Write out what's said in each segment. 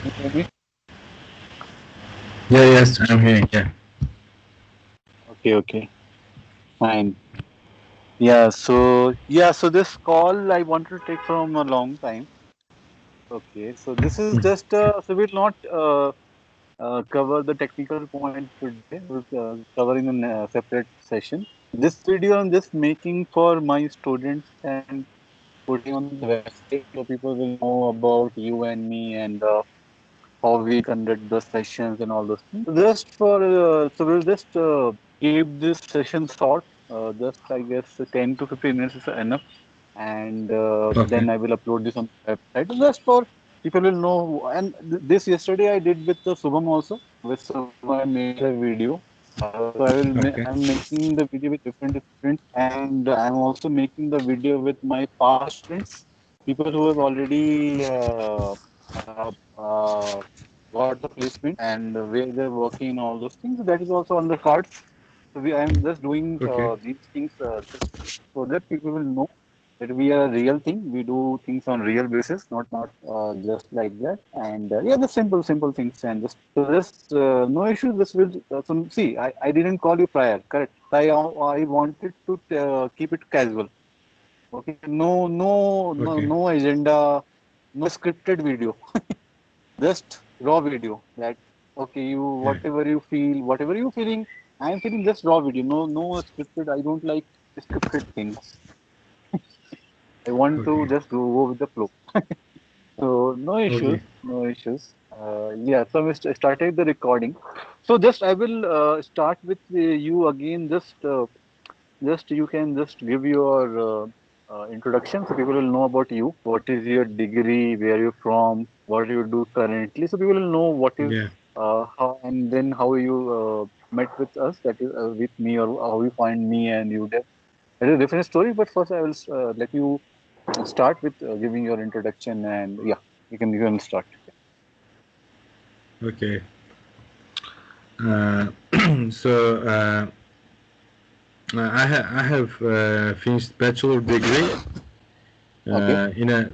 Can you hear me? Yeah, yes, I'm hearing. Yeah. Okay, okay, fine. So this call I want to take from a long time. Okay, so this is just so we'll not cover the technical point today. We'll cover in a separate session. This video I'm just making for my students and putting on the website so people will know about you and me and how we conduct the sessions and all those things. Just for so we'll just keep this session short. Just I guess 10 to 15 minutes is enough, and Okay. then I will upload this on the website just for people will know. And this yesterday I did with the Subham also. With Subham I made a video. So Okay. I'm making the video with different students, and I'm also making the video with my past students, people who have already got the placement and where they're working and all those things. That is also on the cards. So I'm just doing Okay. these things just so that people will know that we are a real thing. We do things on real basis, not just like that. And yeah, the simple things and just so this no issues. This will so see. I didn't call you prior, correct? I wanted to keep it casual. Okay, Okay. no agenda, no scripted video. Just raw video that okay you Yeah. whatever you feel whatever you feeling I'm feeling just raw video, no scripted. I don't like scripted things. I want to Okay. just go with the flow. So no issues, Okay. no issues. Yeah, so we started the recording. So just I will start with you again. Just you can just give your introduction so people will know about you. What is your degree? Where you from? What you do currently? So people will know what is Yeah. how and then how you met with us. That is with me or how you find me and you. That is a different story. But first, I will let you start with giving your introduction and yeah, you can start. Okay. Uh, so I have finished bachelor degree Okay, in a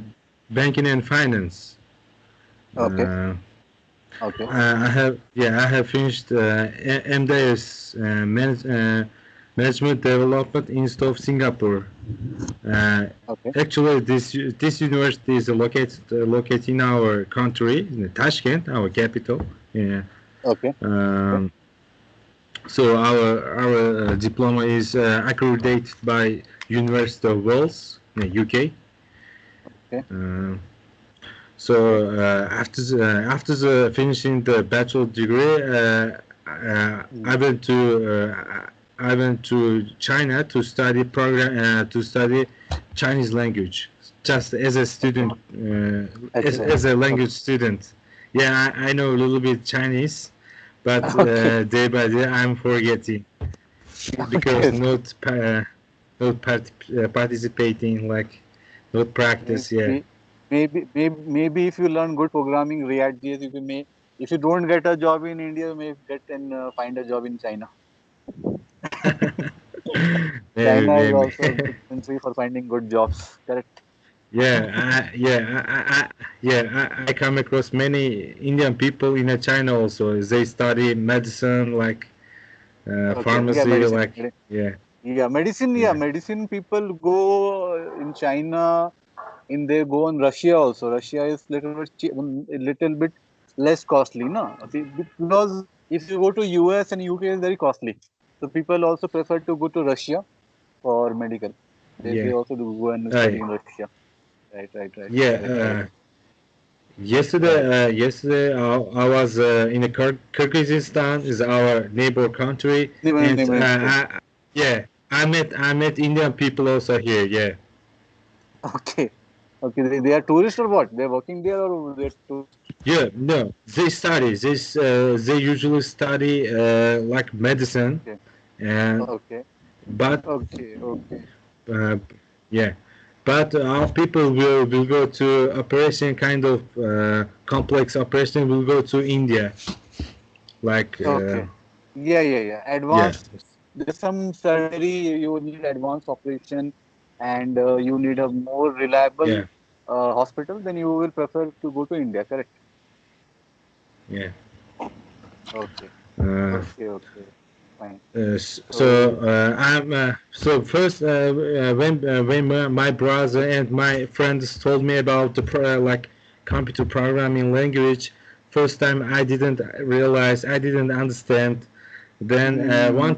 banking and finance. okay, Uh, okay, I have finished MDS management development Institute of Singapore. Uh, okay, Actually, this university is located in our country, in Tashkent, our capital. Yeah. okay, okay, Um, so our diploma is accredited by University of Wales, UK. okay, Uh, okay, after the finishing the bachelor degree, mm, I went to China to study to study Chinese language, just as a okay. student, Excellent. as a Okay, language student. Yeah, I know a little bit Chinese, but okay, day by day I'm forgetting okay, because okay. participating, like not Maybe, practice. Yeah. maybe if you learn good programming, React JS, you can may if you don't get a job in India, you may get and find a job in China. Maybe, China is maybe. also a good country for finding good jobs. Correct. I come across many Indian people in China also. They study medicine, like Okay. Yeah, pharmacy, medicine. like yeah, Yeah, medicine. Yeah, yeah, medicine. People go in China. In they go in Russia also. Russia is a little bit less costly, no? See, because if you go to US and UK is very costly. So people also prefer to go to Russia for medical. They yeah. also do go and study Uh, in Russia. Right. yeah. Correct, correct. Right. Yesterday, I was in the Kyrgyzstan, is our neighbor country, and Neighboring state. yeah, I met Indian people also here. Yeah. Okay. Okay. They are tourists or what? They're working there or they're tourists? Yeah, no, they study. They usually study like medicine, Okay. and Okay. but Okay. uh, yeah, but our people will go to operation, kind of complex operation. Will go to India, like Okay. Yeah. yeah, Advanced. There's some surgery you need advanced operation, and you need a more reliable yeah, hospital. Then you will prefer to go to India. Correct. Yeah. Okay, Uh, okay, fine. so So, I'm so first when my brother and my friends told me about the like computer programming language, first time I didn't realize, I didn't understand. Then mm, one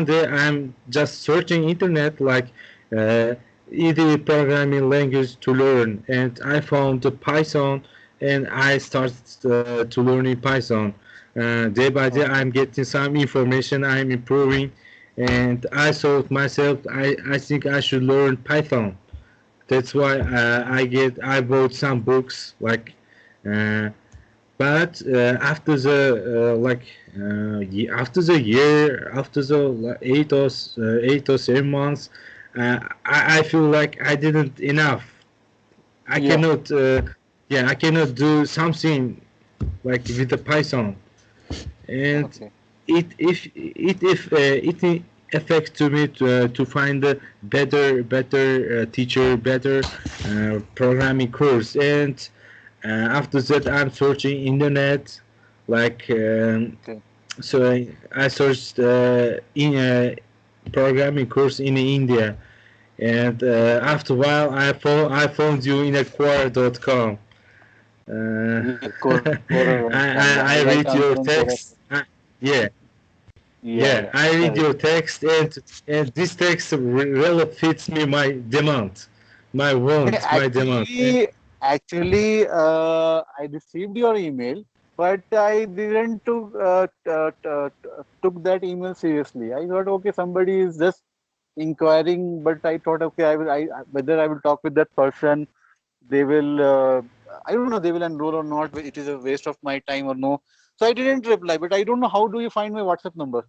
day I'm just searching internet like uh, easy programming language to learn, and I found the Python, and I started to learning Python. Day by day, okay, I'm getting some information. I'm improving, and I thought myself, I think I should learn Python. That's why I bought some books like. Uh, but after the after the year, after the 8 or 7 months, I feel like I didn't enough. I yeah, cannot I cannot do something like with the Python, and okay, it affects to me to find a better teacher, better programming course. And after that I'm searching internet like okay. so I searched in a programming course in India, and after a while I found you in Quora.com. uh, Yeah, Quora.com. Yeah, I I write read your answer on Quora. text. Yeah, Yeah, yeah, yeah, I read correct. your text, and this text really fits me my demand, my want, my demand. Actually, I received your email, but I didn't took that email seriously. I thought, okay, somebody is just inquiring, but I thought, okay, whether I will talk with that person, they will, I don't know, they will enroll or not. It is a waste of my time or no. So I didn't reply, but I don't know how do you find my WhatsApp number?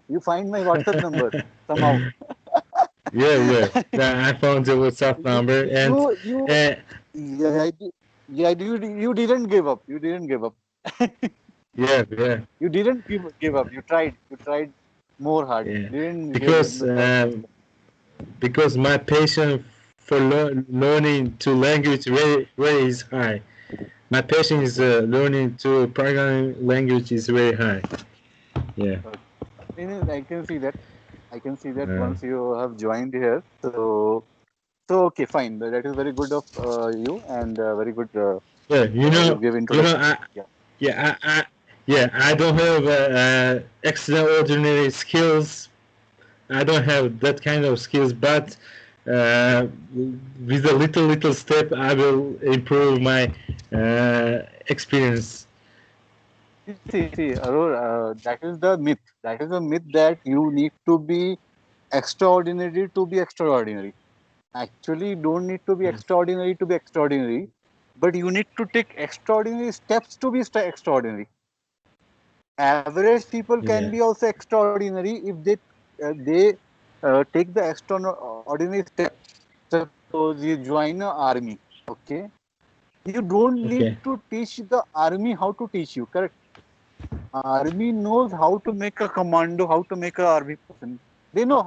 You find my WhatsApp number somehow. Yeah, yeah. I found the WhatsApp You, number, and you, uh, yeah, yeah, you didn't give up. You didn't give up. yeah, yeah, You didn't give up. You tried more hard. yeah. Didn't give Because up. because my passion for learning to language very is high. My passion is Okay. learning to programming language is very high. Yeah. Okay. I can see that. I can see that Uh, once you have joined here. So okay, fine. That is very good of you and very good. yeah, You give introduction. I Yeah. yeah I don't have extraordinary skills. I don't have that kind of skills, but uh, with a little step, I will improve my experience. See, Aror, that is the myth. That is a myth that you need to be extraordinary to be extraordinary. Actually, you don't need to be extraordinary, but you need to take extraordinary steps to be extraordinary. Average people Yeah, can be also extraordinary if they take the extraordinary step. Suppose you join a army, okay? You don't need okay, to teach the army how to teach you, correct? Army knows how to make a commando, how to make a army person. They know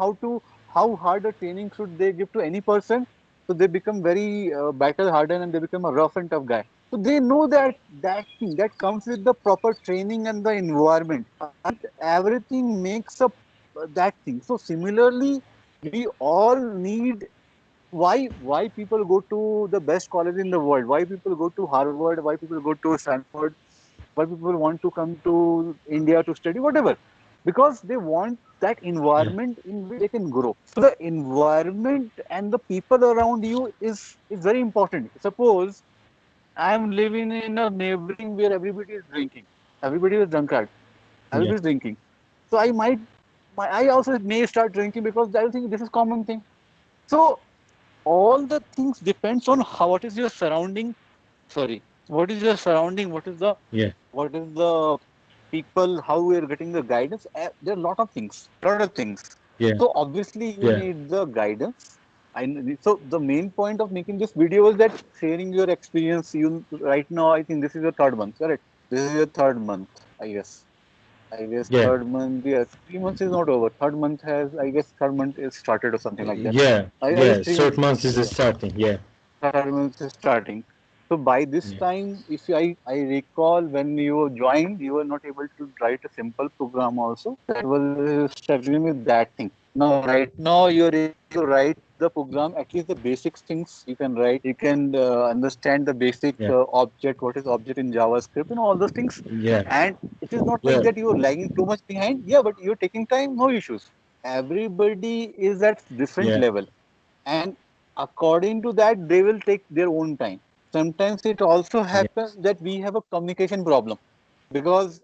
how hard a training should they give to any person, so they become very battle hardened and they become a rough and tough guy. So they know that thing that comes with the proper training and the environment, and everything makes up that thing. So similarly, we all need why people go to the best college in the world, why people go to Harvard, why people go to Stanford, why people want to come to India to study, whatever, because they want that yeah, environment in which they can grow. So the environment and the people around you is very important. Suppose I am living in a neighboring where everybody is drinking, everybody is drunkard, yeah, everybody is drinking. So I also may start drinking because I think this is common thing. So all the things depends on how what is your surrounding. Sorry, what is your surrounding? yeah, What is the people? How we are getting the guidance? There are a lot of things. Lot of things. yeah, So obviously you yeah, need the guidance. So the main point of making this video was that sharing your experience. You right now, I think this is your third month, correct? This is your third month, I guess. I guess yeah, third month. Yes, 3 months is not over. Third month has, I guess, third month is started or something like that. yeah, I guess yeah. 3 months. Short months is Yeah, starting. Yeah, third month is starting. So by this yeah, time, if I recall, when you joined, you were not able to write a simple program also. That was struggling with that thing. Now, right now, you're able to write the program, at least the basic things you can write. You can understand the basic yeah, object, what is object in JavaScript, and all those things. yeah, And it is not like yeah, that you're lagging too much behind. Yeah, but you're taking time, no issues. Everybody is at different yeah, level, and according to that they will take their own time. Sometimes it also happens yes, that we have a communication problem, because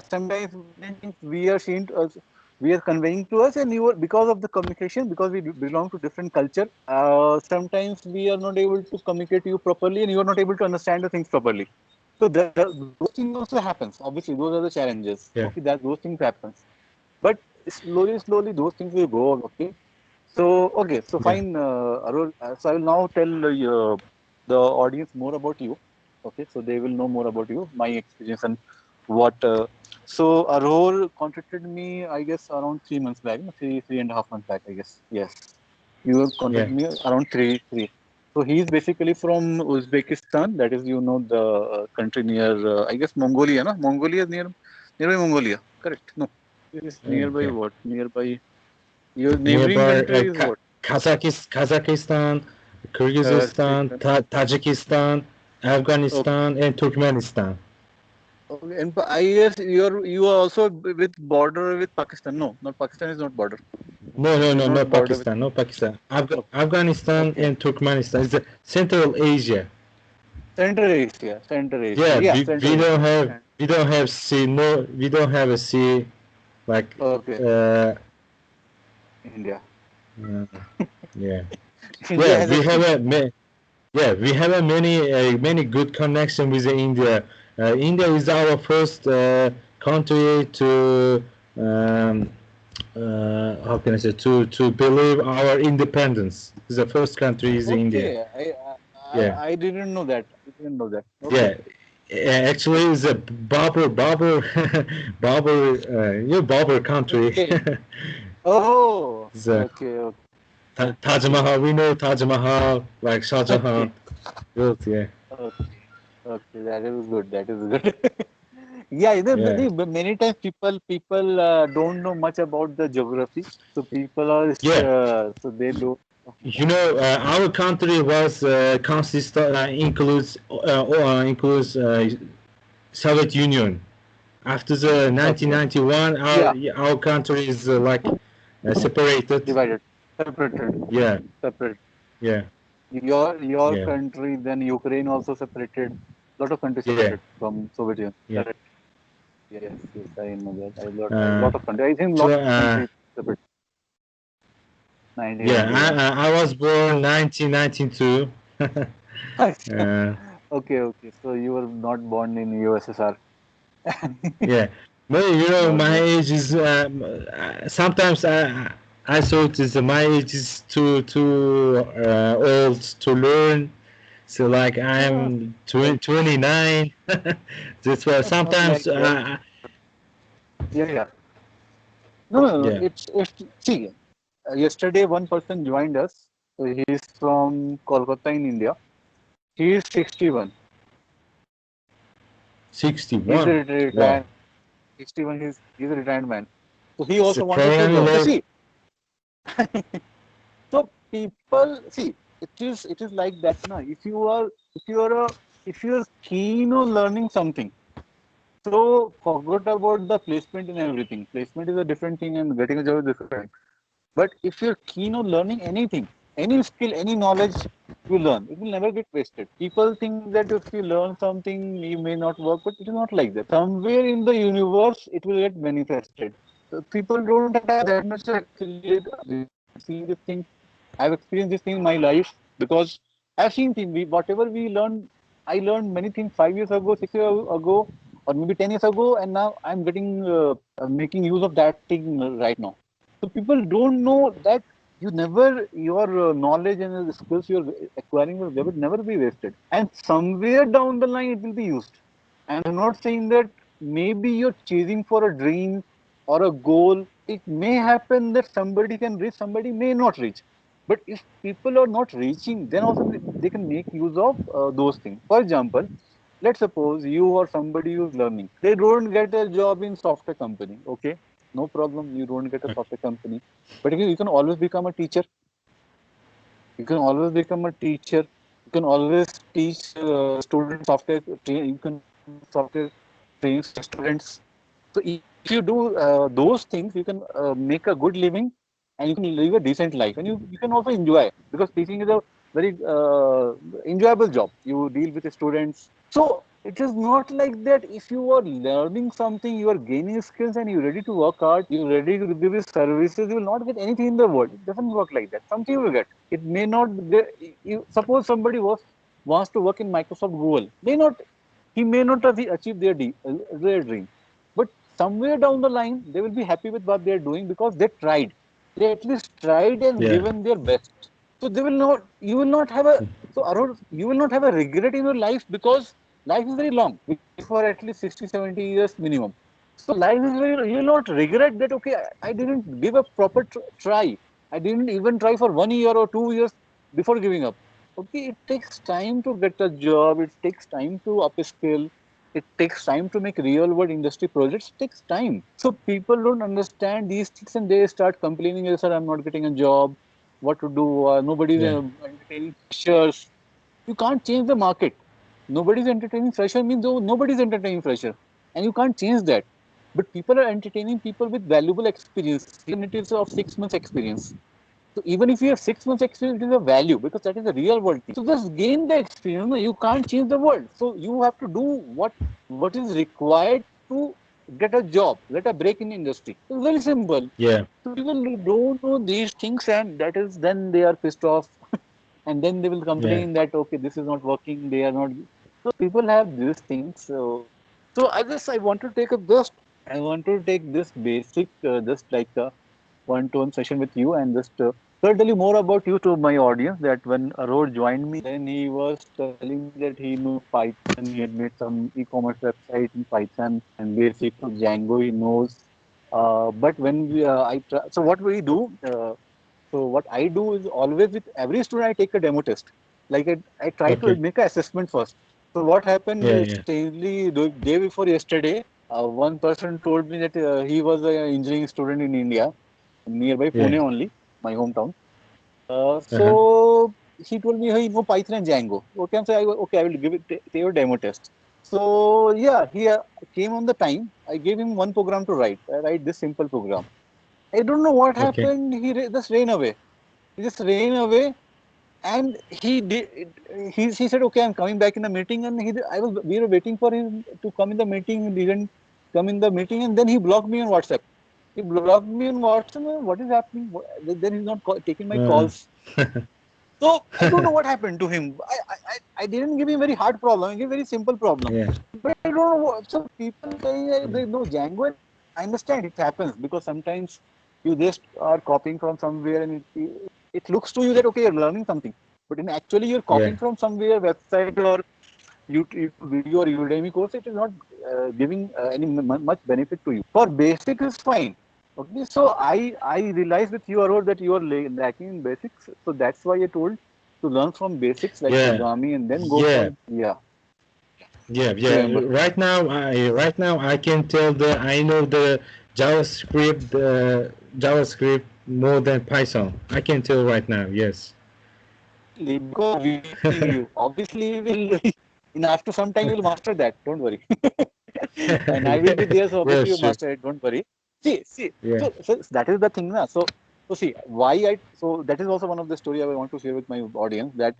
sometimes many things we are seeing to us, we are conveying to us, and you are, because of the communication, because we belong to different culture, sometimes we are not able to communicate to you properly, and you are not able to understand the things properly. So those things also happens. Obviously those are the challenges, yeah, okay, that those things happens. But slowly those things will go, okay. So, okay, so yeah, fine, Arul. So I will now tell the audience more about you. Okay, so they will know more about you, my experience, and what. So Arul contacted me, I guess, around 3 months back, no, three and a half months back, I guess. Yes, you have yeah, contacted me around three. So he is basically from Uzbekistan. That is, you know, the country near, I guess, Mongolia. No, Mongolia is nearby Mongolia. Correct? No, it is nearby yeah. what? Nearby your neighboring Nearby country is what? Kazakhstan, Kyrgyzstan, Kazakhstan. Tajikistan, Okay. Afghanistan, and Turkmenistan. Okay. And I guess you are also with border with Pakistan. No, not Pakistan is not border. No, no, It is no, no not border with. Pakistan, no Pakistan. Okay. Afghanistan Okay. and Turkmenistan. It's Central Asia. Central Asia. Central Asia. Yeah, Yeah, we Central don't Asia. have sea. No, we don't have a sea like Okay. uh, India. uh yeah. India Yeah, has a we have sea. a many good connection with India. India is our first country to um, how can I say, to believe our independence. The first country is India. Okay. Yeah, I didn't know that. I didn't know that. Okay. yeah. Actually, it's a Babur country. Okay. Oh. It's a Okay. Okay. Taj Mahal. We know Taj Mahal, like Shah Jahan Okay. built. Yeah, Okay. Okay. That is good. That is good. Yeah, yeah. many times people don't know much about the geography, so people are Yeah, so they don't. our country was includes Soviet Union. After the Okay, 1991, yeah, our country is like separated. divided, separated, Yeah, separate. yeah, Your yeah, country, then Ukraine also separated. Lot of countries yeah, separated from Soviet Union. yeah. Correct. Yes, yes, I know that. A Uh, lot of countries. I think so lot of countries separated. yeah, 1991. I was born 1992. Okay, okay. So you were not born in USSR. Yeah, but Not my born. age is sometimes I thought is my age is too old to learn. So like Ah, I'm like 29. That's why not sometimes like that. Yeah, yeah. No, no, no. yeah, It's see. Yesterday, one person joined us. So he's from Kolkata in India. He is 61. He's a 61. Wow, retired. 61. He's a retired man. So he it's a also wanted to programming learn. So level. see. So people see. It is like that. Na. If you are keen on learning something, so forget about the placement and everything. Placement is a different thing, and getting a job is a different thing. But if you're keen on learning anything, any skill, any knowledge you learn, it will never get wasted. People think that if you learn something, you may not work, but it is not like that. Somewhere in the universe, it will get manifested. So people don't have that much actually see this thing. I've experienced this thing in my life because I've seen things. Whatever we learn, I learned many things 5 years ago, 6 years ago, or maybe 10 years ago, and now I'm getting making use of that thing right now. So people don't know that your knowledge and the skills you're acquiring will never be wasted. And somewhere down the line, it will be used. And I'm not saying that maybe you're chasing for a dream or a goal. It may happen that somebody can reach, somebody may not reach. But if people are not reaching, then also they can make use of those things. For example, let's suppose you or somebody who's learning, they don't get a job in software company. Okay, no problem, you don't get a software company, but you can always become a teacher. You can always become a teacher. You can always teach students software. You can do software trainings for students. So if you do those things, you can make a good living, and you can live a decent life, and you can also enjoy, because teaching is a very enjoyable job. You deal with the students. So it is not like that. If you are learning something, you are gaining skills, and you're ready to work hard, you're ready to give your services, you will not get anything in the world. It doesn't work like that. Something you will get. It may not. You suppose somebody wants to work in Microsoft, Google. He may not have achieved their dream, but somewhere down the line they will be happy with what they are doing, because they tried. They at least tried and Yeah. given their best. So they will not. You will not have a. So Arun, you will not have a regret in your life, because life is very long. We live for at least 60, 70 years minimum. So life is very. You will not regret that. Okay, I didn't give a proper try. I didn't even try for 1 year or 2 years before giving up. Okay, it takes time to get a job. It takes time to upskill. It takes time to make real world industry projects. It takes time. So people don't understand these things, and they start complaining, "Yes, sir, I'm not getting a job. What to do? Nobody's Yeah. entertaining freshers." You can't change the market. Nobody's entertaining fresher means nobody's entertaining fresher, and you can't change that. But people are entertaining people with valuable experience, even it is of 6 months experience. So even if you have 6 months experience, it is a value, because that is a real world thing. So just gain the experience. No, you can't change the world. So you have to do what is required to get a job, get a break in industry. It's very simple. Yeah. So people don't know these things, and that is then they are pissed off, and then they will Yeah. complain that okay, this is not working. They are not. So people have these things. So I want to take up just I want to take this basic just like a one-to-one session with you, and just so I'll tell you more about you to my audience. That when Aror joined me, then he was telling me that he knows Python. He had made some e-commerce website in Python, and basic to Django he knows. But when so what we do? So what I do is always with every student I take a demo test. Like I try to Okay. make an assessment first. So what happened Yeah. Yeah. strangely the day before yesterday, one person told me that he was an engineering student in India, nearby Yeah. Pune only, my hometown. Uh-huh. So he told me, hey, know Python and Django. Okay, okay, I will give it your demo test. So yeah, he came on the time. I gave him one program to write. I write this simple program. I don't know what Okay. happened. Just ran away. He just ran away, and he did. He said, "Okay, I'm coming back in the meeting." And we were waiting for him to come in the meeting. He didn't come in the meeting, and then he blocked me on WhatsApp. He blocked me on WhatsApp. What is happening? Then he's not taking my Uh, calls. So I don't know what happened to him. I didn't give him very hard problem. I gave very simple problem. yeah. But I don't know what. So people saying they know Django. I understand it happens, because sometimes you just are copying from somewhere, and it looks to you that okay, you're learning something, but in actually you're Yeah. copying from somewhere, website or YouTube video or Udemy course. It is not giving any much benefit to you. For basic is fine. Okay, so I realized with you, Aror, that you are lacking in basics. So that's why I told to learn from basics like Yeah. programming, and then go Yeah. for yeah. Yeah. You Yeah. remember? Right now I can tell that I know the JavaScript more than Python. I can tell right now. Yes. Definitely, because we are teaching you. Obviously, we'll in after some time you'll master that. Don't worry. And I will be there, so Yeah. obviously you Sure. master it. Don't worry. See. Yeah. So that is the thing, na. So see why I. So that is also one of the story I want to share with my audience. That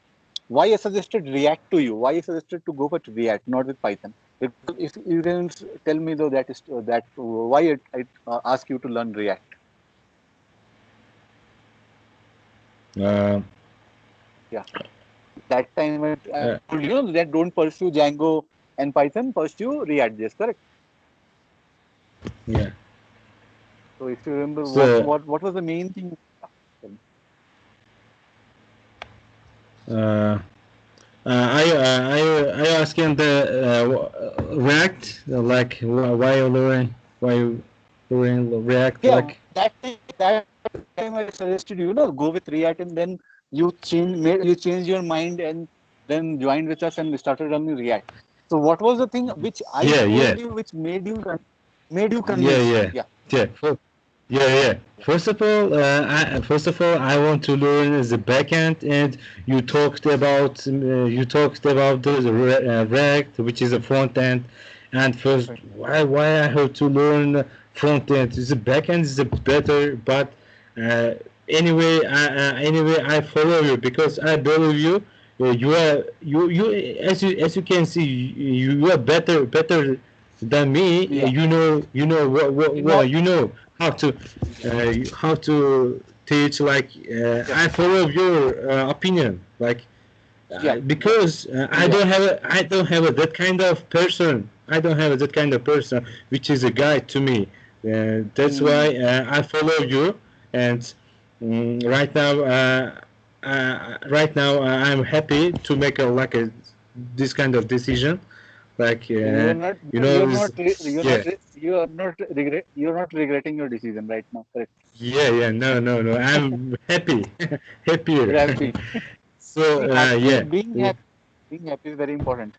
why I suggested React to you. Why I suggested to go with React, not with Python. Because if you can tell me though that is that why I ask you to learn React. Uh, Yeah. That time I uh, told you that don't pursue Django and Python, pursue React. Yes, correct. yeah. So if you remember So what was the main thing? uh, I asking the React like why you learn React Yeah, like that thing that that time I suggested go with React, and then you changed your mind and then joined with us and started learning React. So what was the thing which I Yeah, yeah, told you which made you yeah, convinced? yeah, Yeah, yeah. Yeah, yeah. yeah, First of all, I want to learn the backend, and you talked about the React, which is a front end. And first, right. why I have to learn front end? The backend is better, but uh, anyway, I follow you because I believe you. As you can see, you are better than me. Yeah, You know not you know how to yeah, how to teach. Like yeah, I follow your opinion. Like yeah, yeah, because I don't have that kind of person. I don't have that kind of person which is a guide to me. That's mm, why I follow you. And right now I'm happy to make a this kind of decision. Like so you know, yeah, you're not regretting your decision right now, correct? yeah. No. I'm happy, happier. You're happy. So See, happy, yeah, being happy is very important.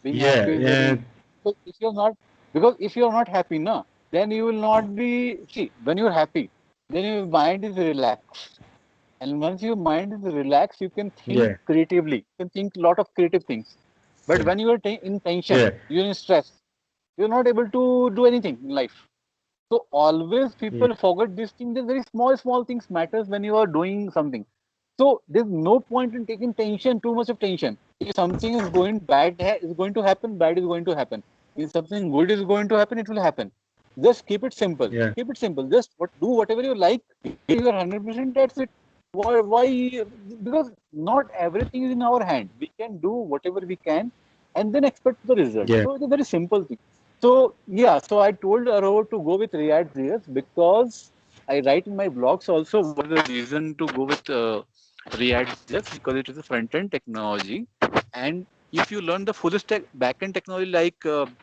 Being yeah, happy is very and important. Because if you're not happy, no, then you will not be. See, when you're happy, then your mind is relaxed, and once your mind is relaxed, you can think yeah, creatively. You can think a lot of creative things. But yeah, when you are in tension, yeah, you're in stress, you're not able to do anything in life. So always yeah, people forget this thing. The very small things matters when you are doing something. So there's no point in taking tension, too much of tension. If something is going is going to happen, bad is going to happen. If something good is going to happen, it will happen. Just keep it simple. yeah, Keep it simple. Just do whatever you like. If you are 100%, that's it. Why? Because not everything is in our hand. We can do whatever we can and then expect the result. yeah, So it's a very simple thing. So yeah, so I told Arrow to go with React JS because I write in my blogs also what is the reason to go with React JS because it is a front end technology, and if you learn the full stack backend technology like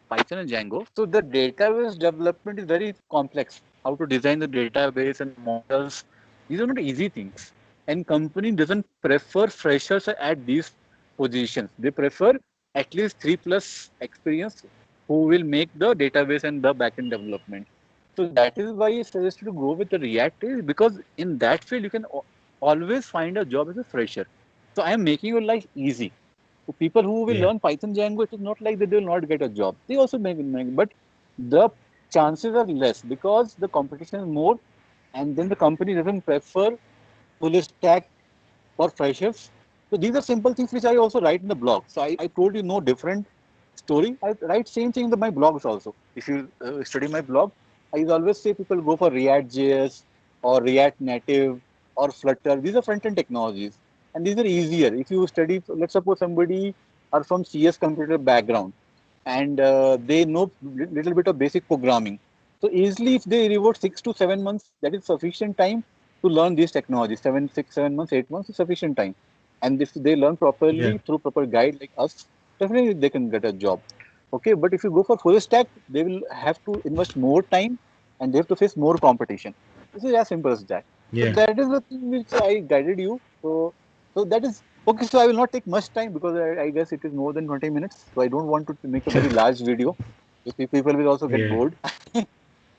Python and Django, so the database development is very complex. How to design the database and models, these are not easy things. And company doesn't prefer freshers at these positions. They prefer at least 3+ experience who will make the database and the backend development. So that is why I suggested to go with the React is because in that field you can always find a job as a fresher. So I am making your life easy. So people who will yeah, learn Python Django, it is not like that they will not get a job. They also make, but the chances are less because the competition is more, and then the company doesn't prefer full stack for freshers. So these are simple things which I also write in the blog. So I told you no different story. I write same thing in my blogs also. If you study my blog, I always say people go for React JS or React Native or Flutter. These are front end technologies, and these are easier. If you study, let's suppose somebody are from CS computer background and they know little bit of basic programming. So easily, if they devote 6 to 7 months, that is sufficient time to learn these technologies. 7, 6, 7 months, 8 months is sufficient time. And if they learn yeah, properly through proper guide like us, definitely they can get a job. Okay, but if you go for full stack, they will have to invest more time and they have to face more competition. This is as simple as that. So yeah, that is the thing which I guided you. So that is okay. So I will not take much time because I guess it is more than 20 minutes. So I don't want to make a very large video. If people will also get yeah, bored.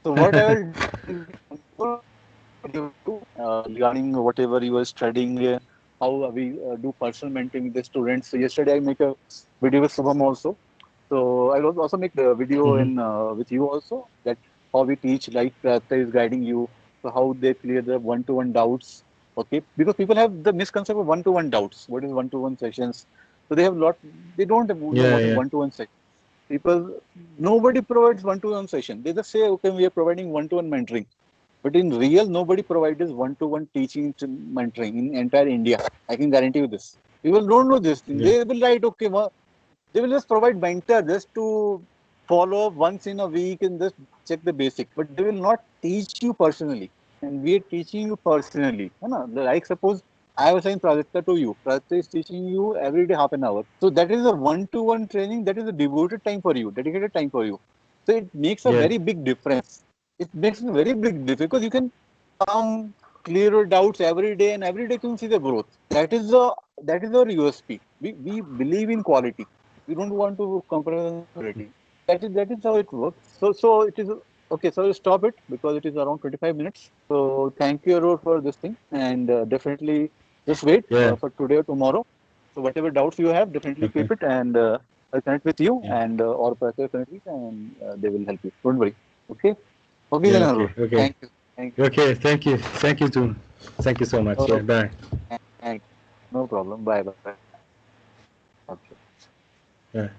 So what I will do is control video regarding whatever you are studying, how we do personal mentoring with the students. So yesterday I make a video with Subham also. So I will also make the video hmm, in with you also that how we teach, like Prata is guiding you, so how they clear the one-to-one doubts. Okay, because people have the misconception of one-to-one doubts. What is one-to-one sessions? So they have lot. They don't know yeah, what is yeah, one-to-one session. People, nobody provides one-to-one session. They just say, okay, we are providing one-to-one mentoring. But in real, nobody provides one-to-one teaching to mentoring in entire India. I can guarantee you this. People don't know this thing. yeah, They will write, okay, they will just provide mentor just to follow up once in a week and just check the basic. But they will not teach you personally. And we are teaching you personally. You know, like suppose I was saying Prajakta to you. Prajakta is teaching you every day half an hour. So that is a one-to-one training. That is a devoted time for you, dedicated time for you. So it makes a yeah, very big difference. It makes a very big difference because you can come. clear your doubts every day, and every day you can see the growth. That is our USP. We believe in quality. We don't want to compromise on quality. That is how it works. So it is okay. So I'll stop it because it is around 25 minutes. So thank you, Aror, for this thing, and definitely just wait Yeah. for today or tomorrow. So whatever doubts you have, definitely Okay. keep it, and I'll connect with you, Yeah. and or Prakash connect with, and they will help you. Don't worry. Okay. Okay, Yeah. then, Okay. Aror. Okay. Thank you. Thank you. Okay. Thank you. Thank you too. Thank you so much. Yeah. Okay. Bye. Thank you. No problem. Bye bye. Okay. Bye.